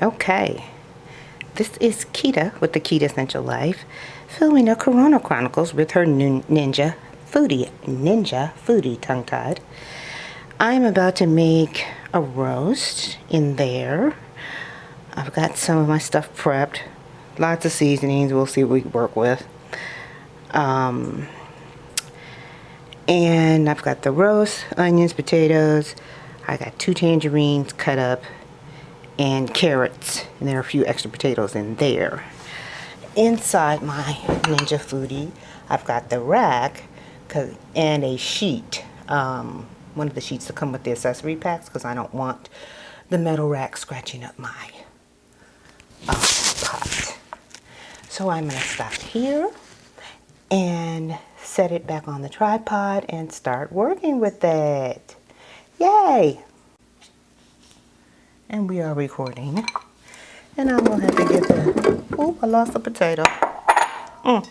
Okay, this is Quita with the Quitassential Life, filming a Corona Chronicles with her ninja foodie tongue-tied. I'm about to make a roast in there. I've got some of my stuff prepped, lots of seasonings. We'll see what we can work with. And I've got the roast, onions, potatoes. I got 2 tangerines cut up and carrots, and there are a few extra potatoes in there. Inside my Ninja Foodie, I've got the rack and a sheet. One of the sheets to come with the accessory packs because I don't want the metal rack scratching up my pot. So I'm going to stop here and set it back on the tripod and start working with it. Yay! And we are recording. And I'm going to have to get the... Oh, I lost a potato. I'm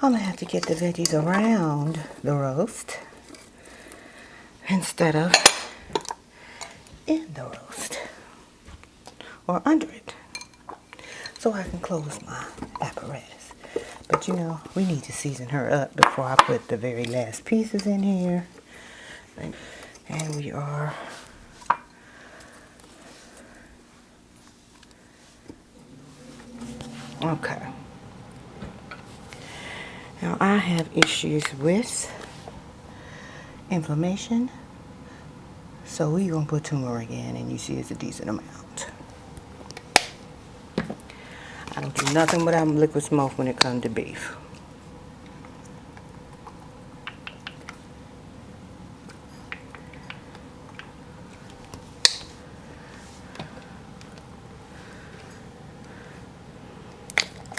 going to have to get the veggies around the roast instead of in the roast or under it, so I can close my apparatus. But you know, we need to season her up before I put the very last pieces in here. And we are okay. Now I have issues with inflammation, so we're gonna put turmeric in, and you see it's a decent amount. I don't do nothing without liquid smoke when it comes to beef.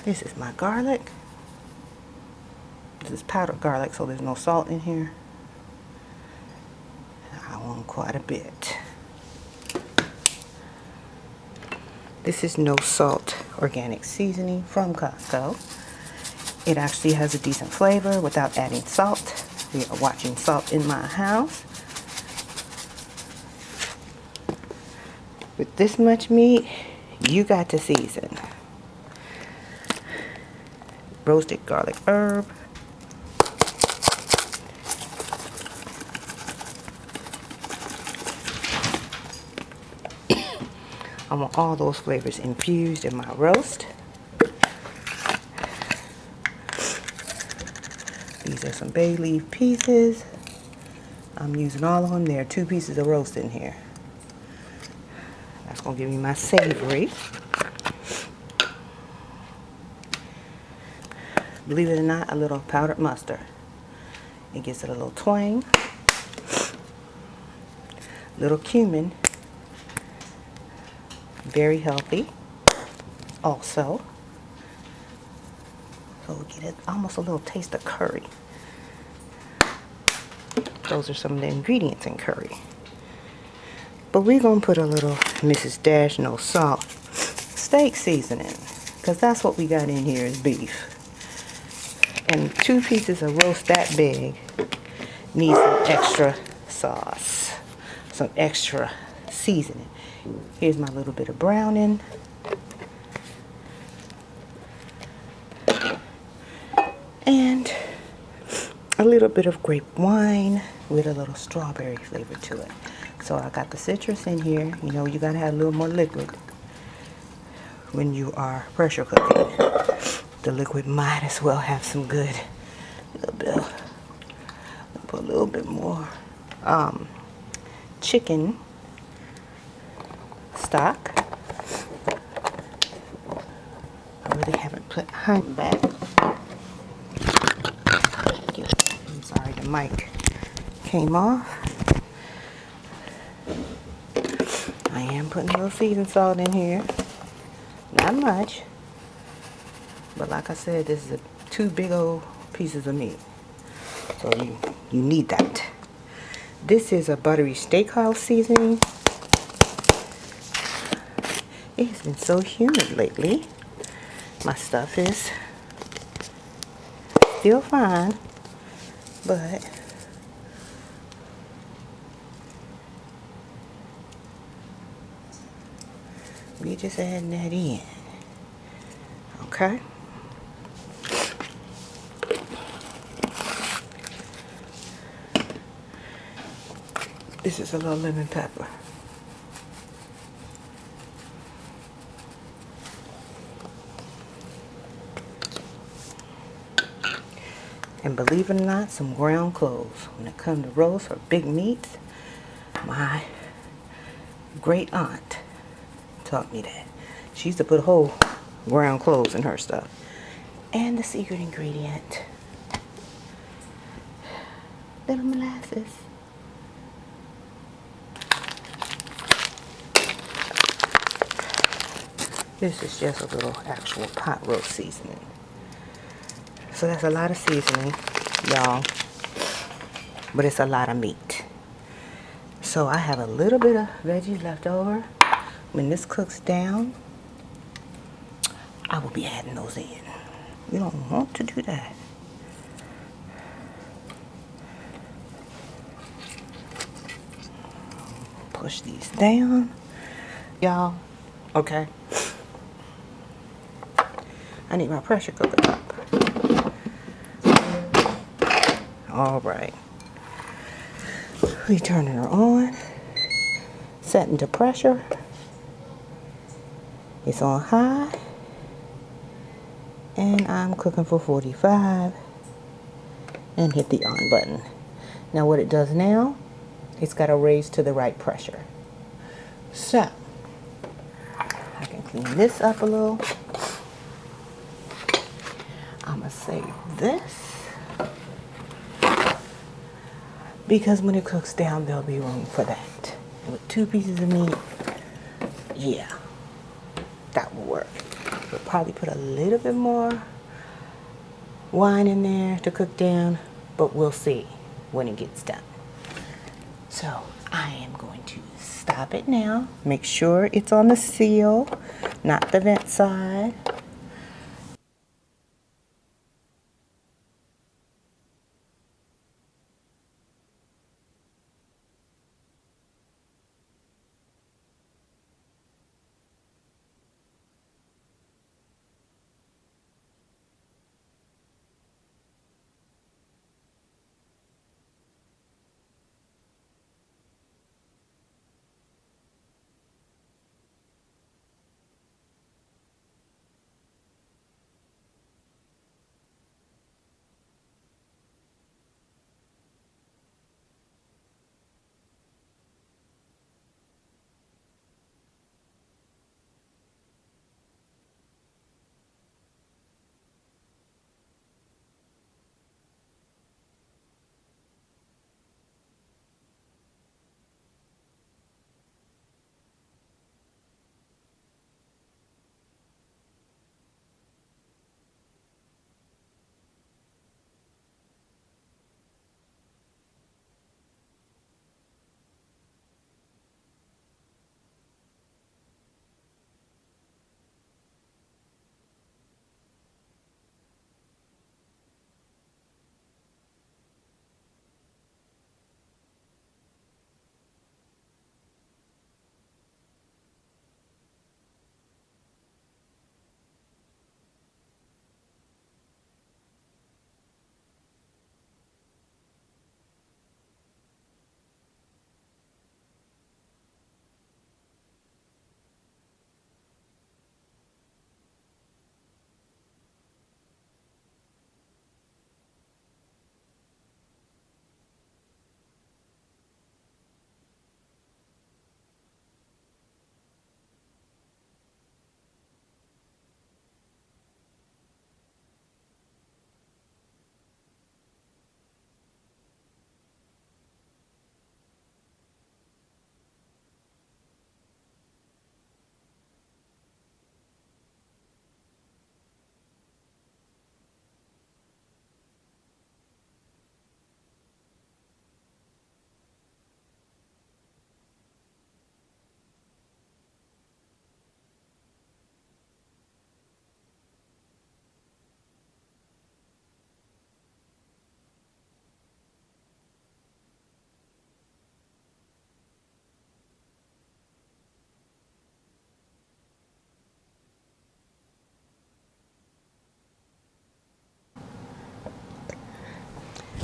This is my garlic. This is powdered garlic, so there's no salt in here. I want quite a bit. This is no salt organic seasoning from Costco. It actually has a decent flavor without adding salt. We are watching salt in my house. With this much meat, you got to season. Roasted garlic herb. I want all those flavors infused in my roast. These are some bay leaf pieces. I'm using all of them. There are 2 pieces of roast in here. That's going to give me my savory. Believe it or not, a little powdered mustard. It gives it a little twang. Little cumin. Very healthy also. So we get almost a little taste of curry. Those are some of the ingredients in curry. But we're going to put a little Mrs. Dash No Salt steak seasoning, because that's what we got in here is beef. And 2 pieces of roast that big need some extra sauce, some extra seasoning. Here's my little bit of browning. And a little bit of grape wine with a little strawberry flavor to it. So I got the citrus in here. You know, you gotta have a little more liquid when you are pressure cooking. The liquid might as well have some good, put a little bit more chicken stock. I really haven't put honey back. I'm sorry, the mic came off. I am putting a little seasoned salt in here. Not much. But like I said, this is 2 big old pieces of meat. So you need that. This is a buttery steakhouse seasoning. It has been so humid lately. My stuff is still fine, but We just adding that in. Okay. This is a little lemon pepper. And believe it or not, some ground cloves. When it comes to roast or big meats, my great aunt taught me that. She used to put whole ground cloves in her stuff. And the secret ingredient, little molasses. This is just a little actual pot roast seasoning. So that's a lot of seasoning, y'all, but it's a lot of meat. So I have a little bit of veggies left over. When this cooks down, I will be adding those in. You don't want to do that. Push these down, y'all. Okay. I need my pressure cooker up. All right. We turning her on. Setting to pressure. It's on high. And I'm cooking for 45. And hit the on button. Now what it does now, it's got to raise to the right pressure. So, I can clean this up a little. I'm going to save this, because when it cooks down, there'll be room for that. And with 2 pieces of meat, yeah, that will work. We'll probably put a little bit more wine in there to cook down, but we'll see when it gets done. So I am going to stop it now. Make sure it's on the seal, not the vent side.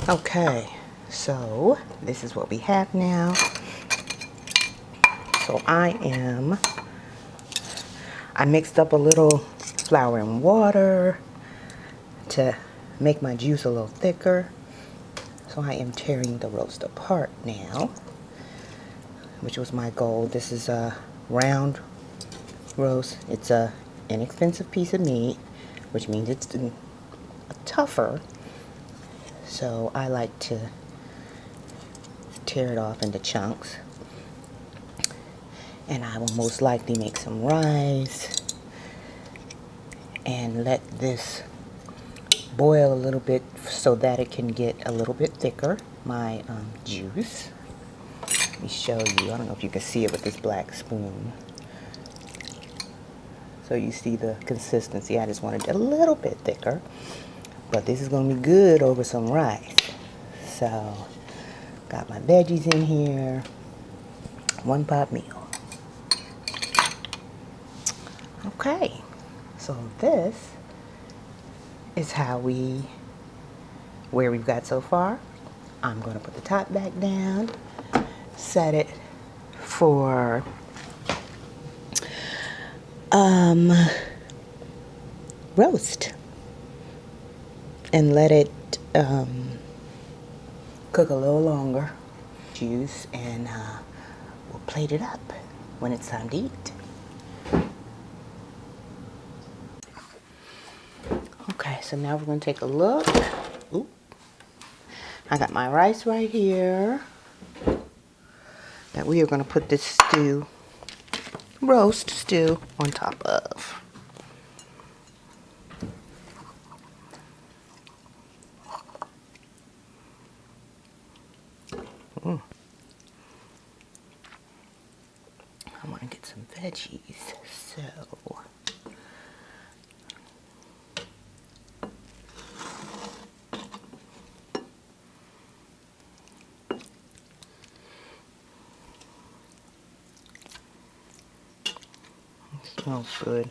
Okay, so this is what we have now. So I mixed up a little flour and water to make my juice a little thicker. So I am tearing the roast apart now, which was my goal. This is a round roast. It's a inexpensive piece of meat, which means it's tougher. So I like to tear it off into chunks. And I will most likely make some rice and let this boil a little bit so that it can get a little bit thicker, my juice. Let me show you. I don't know if you can see it with this black spoon. So you see the consistency. I just wanted it a little bit thicker. But this is going to be good over some rice. So, got my veggies in here. One pot meal. Okay. So this is where we've got so far. I'm going to put the top back down, set it for roast, and let it cook a little longer. Juice, and we'll plate it up when it's time to eat. Okay, so now we're going to take a look. Ooh. I got my rice right here that we are going to put this roast stew on top of. I want to get some veggies, so it smells good.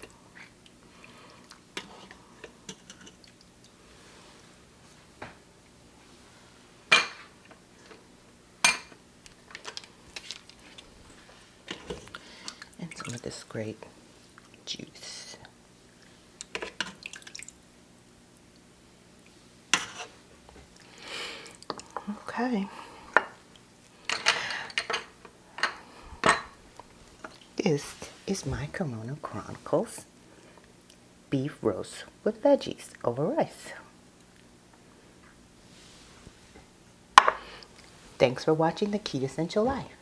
And some of this grape juice. Okay. This is my Chronicles beef roast with veggies over rice. Thanks for watching the Quitassential Life.